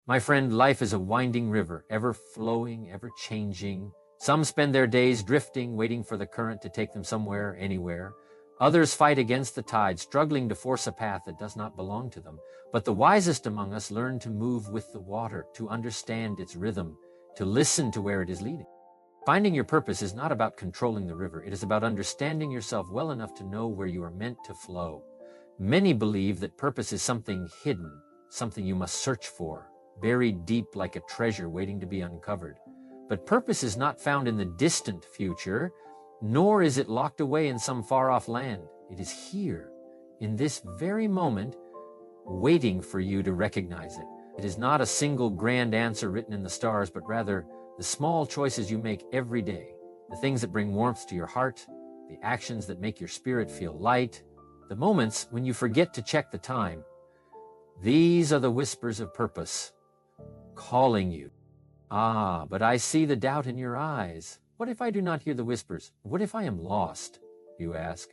My friend, life is a winding river, ever flowing, ever changing. Some spend their days drifting, waiting for the current to take them somewhere, anywhere. Others fight against the tide, struggling to force a path that does not belong to them. But the wisest among us learn to move with the water, to understand its rhythm, to listen to where it is leading. Finding your purpose is not about controlling the river. It is about understanding yourself well enough to know where you are meant to flow. Many believe that purpose is something hidden, something you must search for, buried deep like a treasure waiting to be uncovered. But purpose is not found in the distant future, nor is it locked away in some far-off land. It is here, in this very moment, waiting for you to recognize it. It is not a single grand answer written in the stars, but rather the small choices you make every day, the things that bring warmth to your heart, the actions that make your spirit feel light, the moments when you forget to check the time. These are the whispers of purpose, calling you. Ah, but I see the doubt in your eyes. What if I do not hear the whispers? What if I am lost? You ask.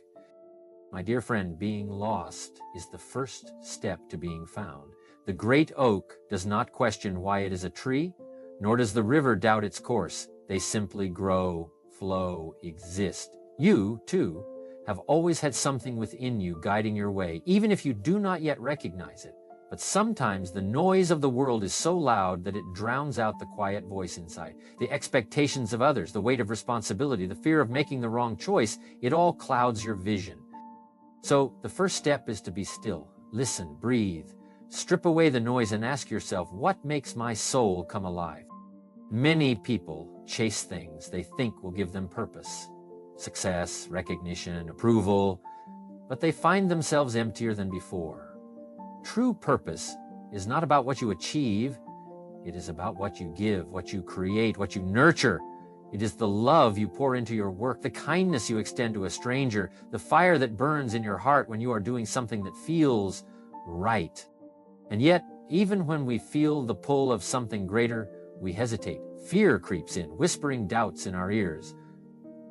My dear friend, being lost is the first step to being found. The great oak does not question why it is a tree, nor does the river doubt its course. They simply grow, flow, exist. You, too, have always had something within you guiding your way, even if you do not yet recognize it. But sometimes the noise of the world is so loud that it drowns out the quiet voice inside. The expectations of others, the weight of responsibility, the fear of making the wrong choice, it all clouds your vision. So the first step is to be still, listen, breathe, strip away the noise and ask yourself, what makes my soul come alive? Many people chase things they think will give them purpose, success, recognition, approval, but they find themselves emptier than before. True purpose is not about what you achieve. It is about what you give, what you create, what you nurture. It is the love you pour into your work, the kindness you extend to a stranger, the fire that burns in your heart when you are doing something that feels right. And yet, even when we feel the pull of something greater, we hesitate. Fear creeps in, whispering doubts in our ears.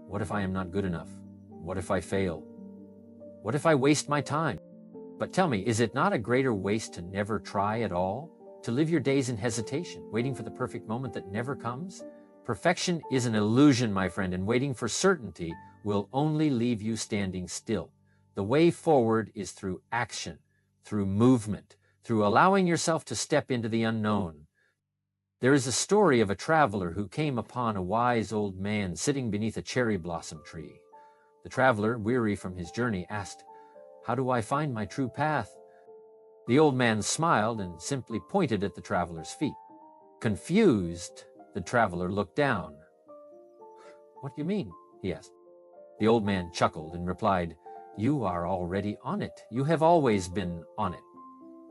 What if I am not good enough? What if I fail? What if I waste my time? But tell me, is it not a greater waste to never try at all? To live your days in hesitation, waiting for the perfect moment that never comes? Perfection is an illusion, my friend, and waiting for certainty will only leave you standing still. The way forward is through action, through movement, through allowing yourself to step into the unknown. There is a story of a traveler who came upon a wise old man sitting beneath a cherry blossom tree. The traveler, weary from his journey, asked, "How do I find my true path?" The old man smiled and simply pointed at the traveler's feet. Confused, the traveler looked down. "What do you mean?" he asked. The old man chuckled and replied, "You are already on it. You have always been on it.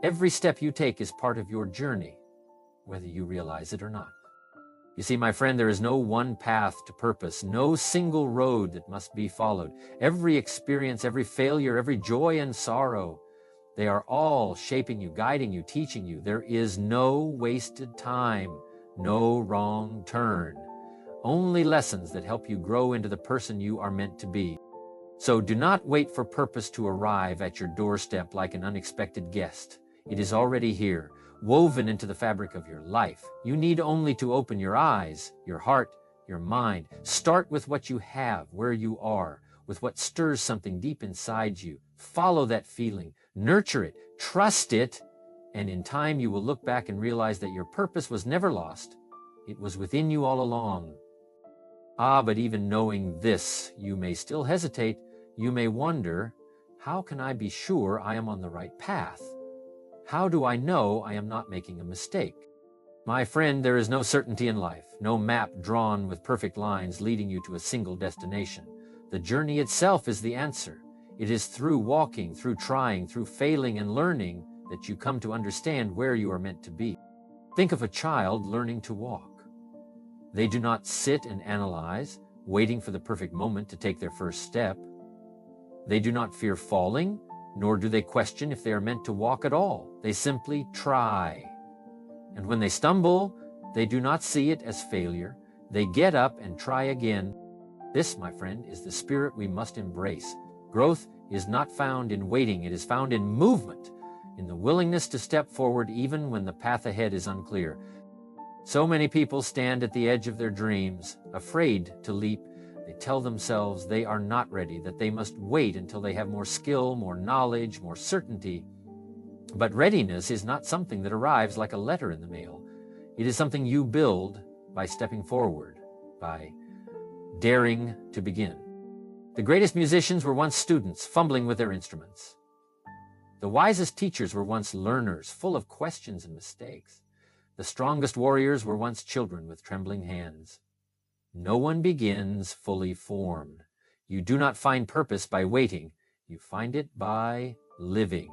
Every step you take is part of your journey, whether you realize it or not." You see, my friend, there is no one path to purpose, no single road that must be followed. Every experience, every failure, every joy and sorrow, they are all shaping you, guiding you, teaching you. There is no wasted time, no wrong turn, only lessons that help you grow into the person you are meant to be. So do not wait for purpose to arrive at your doorstep like an unexpected guest. It is already here, woven into the fabric of your life. You need only to open your eyes, your heart, your mind. Start with what you have, where you are, with what stirs something deep inside you. Follow that feeling, nurture it, trust it, and in time you will look back and realize that your purpose was never lost. It was within you all along. Ah, but even knowing this, you may still hesitate. You may wonder, how can I be sure I am on the right path? How do I know I am not making a mistake? My friend, there is no certainty in life, no map drawn with perfect lines leading you to a single destination. The journey itself is the answer. It is through walking, through trying, through failing and learning that you come to understand where you are meant to be. Think of a child learning to walk. They do not sit and analyze, waiting for the perfect moment to take their first step. They do not fear falling, nor do they question if they are meant to walk at all. They simply try. And when they stumble, they do not see it as failure. They get up and try again. This, my friend, is the spirit we must embrace. Growth is not found in waiting. It is found in movement. in the willingness to step forward even when the path ahead is unclear. So many people stand at the edge of their dreams, afraid to leap. They tell themselves they are not ready, that they must wait until they have more skill, more knowledge, more certainty. But readiness is not something that arrives like a letter in the mail. It is something you build by stepping forward, by daring to begin. The greatest musicians were once students, fumbling with their instruments. The wisest teachers were once learners, full of questions and mistakes. The strongest warriors were once children with trembling hands. No one begins fully formed. You do not find purpose by waiting. You find it by living.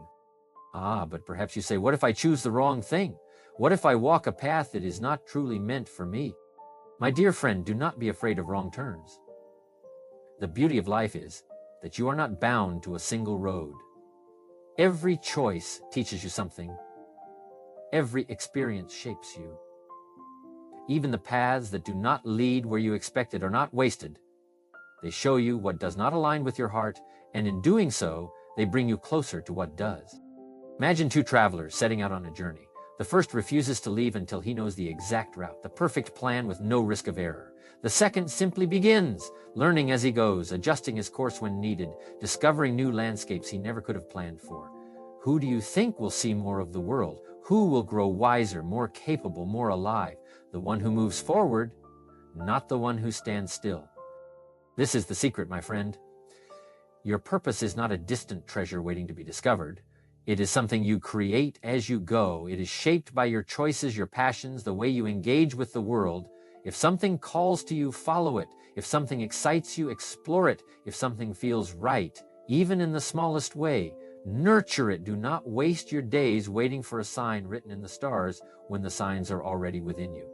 But perhaps you say, what if I choose the wrong thing? What if I walk a path that is not truly meant for me? My dear friend, do not be afraid of wrong turns. The beauty of life is that you are not bound to a single road. Every choice teaches you something. Every experience shapes you. Even the paths that do not lead where you expected are not wasted. They show you what does not align with your heart, and in doing so, they bring you closer to what does. Imagine two travelers setting out on a journey. The first refuses to leave until he knows the exact route, the perfect plan with no risk of error. The second simply begins, learning as he goes, adjusting his course when needed, discovering new landscapes he never could have planned for. Who do you think will see more of the world? Who will grow wiser, more capable, more alive? The one who moves forward, not the one who stands still. This is the secret, my friend. Your purpose is not a distant treasure waiting to be discovered. It is something you create as you go. It is shaped by your choices, your passions, the way you engage with the world. If something calls to you, follow it. If something excites you, explore it. If something feels right, even in the smallest way, nurture it. Do not waste your days waiting for a sign written in the stars when the signs are already within you.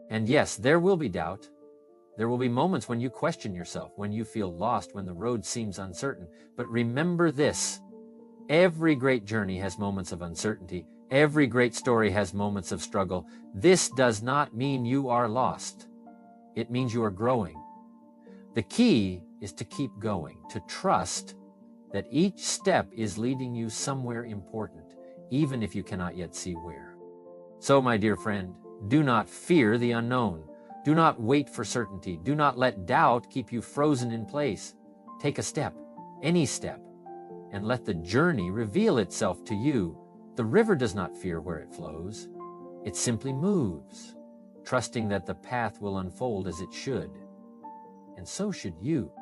And yes, there will be doubt. There will be moments when you question yourself, when you feel lost, when the road seems uncertain. But remember this. Every great journey has moments of uncertainty. Every great story has moments of struggle. This does not mean you are lost. It means you are growing. The key is to keep going, to trust that each step is leading you somewhere important, even if you cannot yet see where. So, my dear friend, do not fear the unknown. Do not wait for certainty. Do not let doubt keep you frozen in place. Take a step, any step, and let the journey reveal itself to you. The river does not fear where it flows. It simply moves, trusting that the path will unfold as it should. And so should you.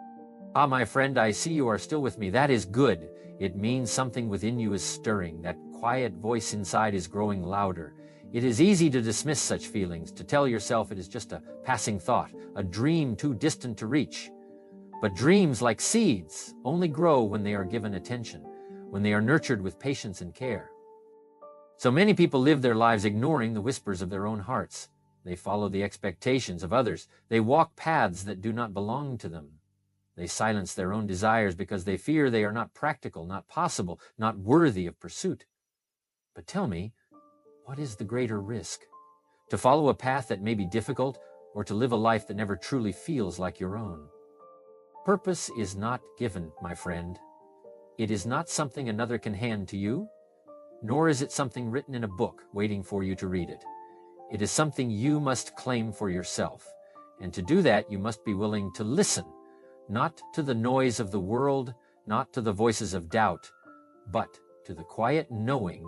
My friend, I see you are still with me. That is good. It means something within you is stirring. That quiet voice inside is growing louder. It is easy to dismiss such feelings, to tell yourself it is just a passing thought, a dream too distant to reach. But dreams, like seeds, only grow when they are given attention, when they are nurtured with patience and care. So many people live their lives ignoring the whispers of their own hearts. They follow the expectations of others. They walk paths that do not belong to them. They silence their own desires because they fear they are not practical, not possible, not worthy of pursuit. But tell me, what is the greater risk? To follow a path that may be difficult, or to live a life that never truly feels like your own? Purpose is not given, my friend. It is not something another can hand to you, nor is it something written in a book waiting for you to read it. It is something you must claim for yourself. And to do that, you must be willing to listen, not to the noise of the world, not to the voices of doubt, but to the quiet knowing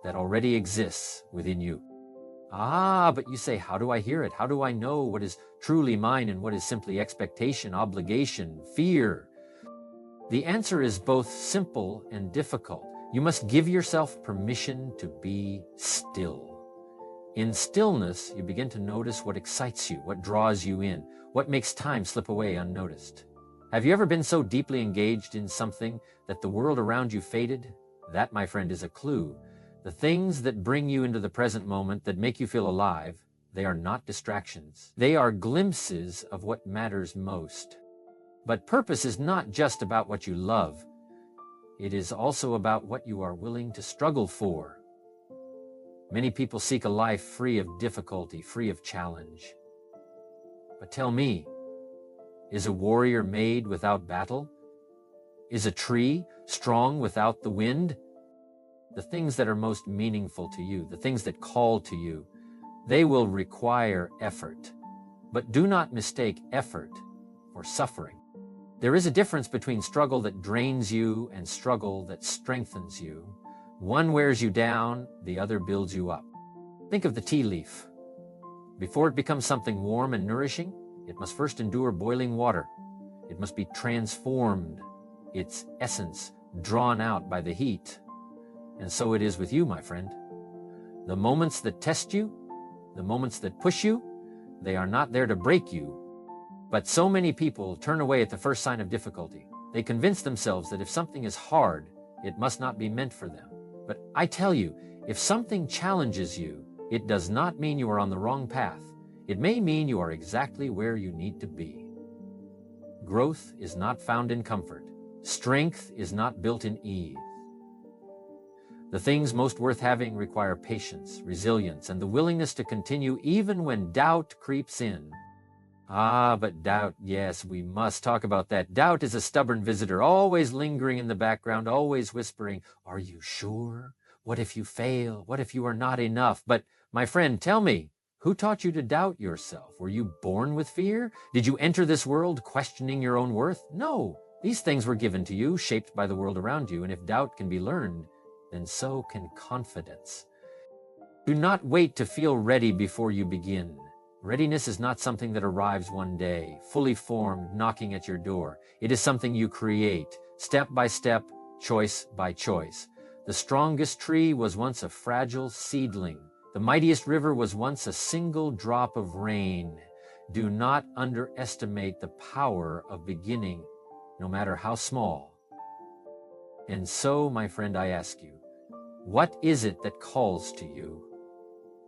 that already exists within you. But you say, how do I hear it? How do I know what is truly mine and what is simply expectation, obligation, fear? The answer is both simple and difficult. You must give yourself permission to be still. In stillness, you begin to notice what excites you, what draws you in, what makes time slip away unnoticed. Have you ever been so deeply engaged in something that the world around you faded? That, my friend, is a clue. The things that bring you into the present moment, that make you feel alive, they are not distractions. They are glimpses of what matters most. But purpose is not just about what you love. It is also about what you are willing to struggle for. Many people seek a life free of difficulty, free of challenge. But tell me, is a warrior made without battle? Is a tree strong without the wind? the things that are most meaningful to you, the things that call to you, they will require effort. But do not mistake effort for suffering. There is a difference between struggle that drains you and struggle that strengthens you. One wears you down, the other builds you up. Think of the tea leaf. Before it becomes something warm and nourishing, it must first endure boiling water. It must be transformed, its essence drawn out by the heat. And so it is with you, my friend. The moments that test you, the moments that push you, they are not there to break you. But so many people turn away at the first sign of difficulty. They convince themselves that if something is hard, it must not be meant for them. But I tell you, if something challenges you, it does not mean you are on the wrong path. It may mean you are exactly where you need to be. Growth is not found in comfort. Strength is not built in ease. The things most worth having require patience, resilience, and the willingness to continue even when doubt creeps in. But doubt, yes, we must talk about that. Doubt is a stubborn visitor, always lingering in the background, always whispering, "Are you sure? What if you fail? What if you are not enough?" But, my friend, tell me, who taught you to doubt yourself? Were you born with fear? Did you enter this world questioning your own worth? No, these things were given to you, shaped by the world around you, and if doubt can be learned, then so can confidence. Do not wait to feel ready before you begin. Readiness is not something that arrives one day, fully formed, knocking at your door. It is something you create, step by step, choice by choice. The strongest tree was once a fragile seedling. The mightiest river was once a single drop of rain. Do not underestimate the power of beginning, no matter how small. And so, my friend, I ask you, what is it that calls to you?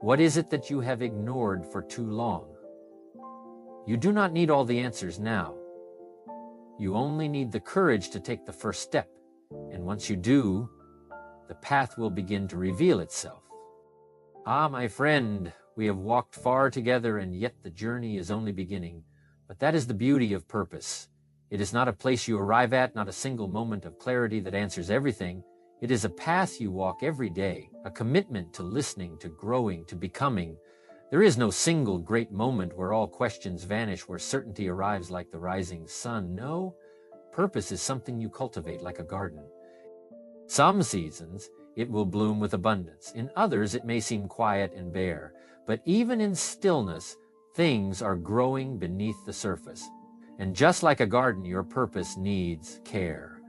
What is it that you have ignored for too long? You do not need all the answers now. You only need the courage to take the first step. And once you do, the path will begin to reveal itself. My friend, we have walked far together, and yet the journey is only beginning. But that is the beauty of purpose. It is not a place you arrive at, not a single moment of clarity that answers everything. It is a path you walk every day, a commitment to listening, to growing, to becoming. There is no single great moment where all questions vanish, where certainty arrives like the rising sun. No, purpose is something you cultivate like a garden. Some seasons, it will bloom with abundance. In others, it may seem quiet and bare. But even in stillness, things are growing beneath the surface. And just like a garden, your purpose needs care.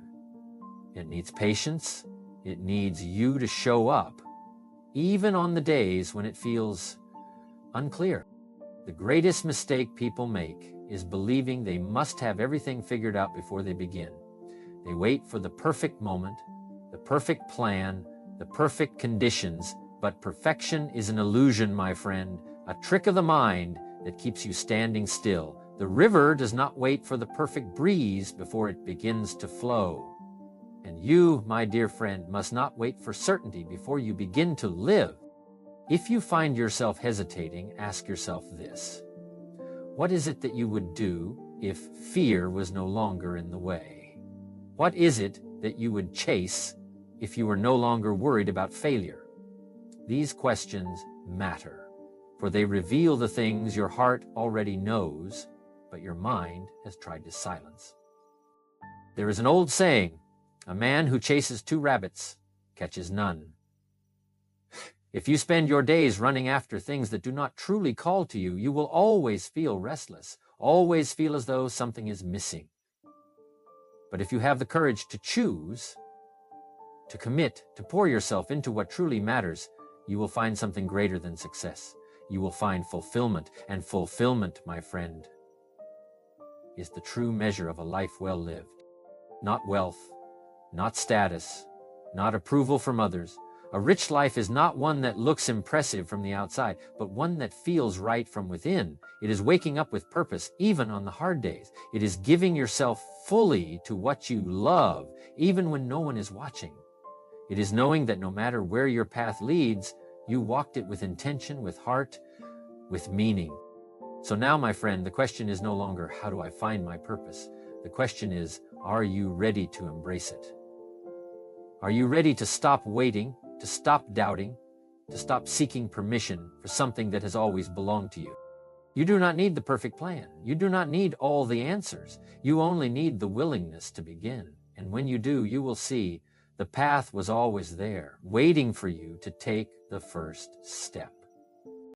It needs patience. It needs you to show up, even on the days when it feels unclear. The greatest mistake people make is believing they must have everything figured out before they begin. They wait for the perfect moment, the perfect plan, the perfect conditions, but perfection is an illusion, my friend, a trick of the mind that keeps you standing still. The river does not wait for the perfect breeze before it begins to flow. And you, my dear friend, must not wait for certainty before you begin to live. If you find yourself hesitating, ask yourself this: what is it that you would do if fear was no longer in the way? What is it that you would chase if you were no longer worried about failure? These questions matter, for they reveal the things your heart already knows, but your mind has tried to silence. There is an old saying, "A man who chases 2 rabbits catches none." If you spend your days running after things that do not truly call to you, you will always feel restless, always feel as though something is missing. But if you have the courage to choose, to commit, to pour yourself into what truly matters, you will find something greater than success. You will find fulfillment, and fulfillment, my friend, is the true measure of a life well lived. Not wealth, not status, not approval from others. A rich life is not one that looks impressive from the outside, but one that feels right from within. It is waking up with purpose, even on the hard days. It is giving yourself fully to what you love, even when no one is watching. It is knowing that no matter where your path leads, you walked it with intention, with heart, with meaning. So now, my friend, the question is no longer, how do I find my purpose? The question is, are you ready to embrace it? Are you ready to stop waiting, to stop doubting, to stop seeking permission for something that has always belonged to you. You do not need the perfect plan. You do not need all the answers. You only need the willingness to begin. And when you do, you will see the path was always there, waiting for you to take the first step.